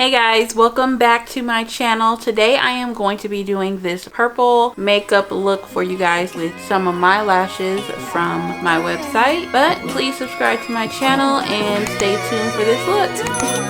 Hey guys, welcome back to my channel. Today I am going to be doing this purple makeup look for you guys with some of my lashes from my website. But please subscribe to my channel and stay tuned for this look.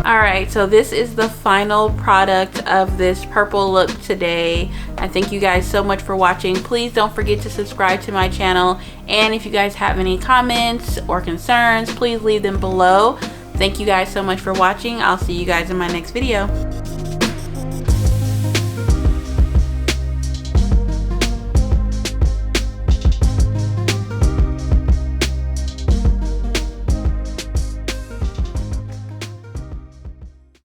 Alright, so this is the final product of this purple look today. I thank you guys so much for watching. Please don't forget to subscribe to my channel, and if you guys have any comments or concerns, please leave them below. Thank you guys so much for watching. I'll see you guys in my next video.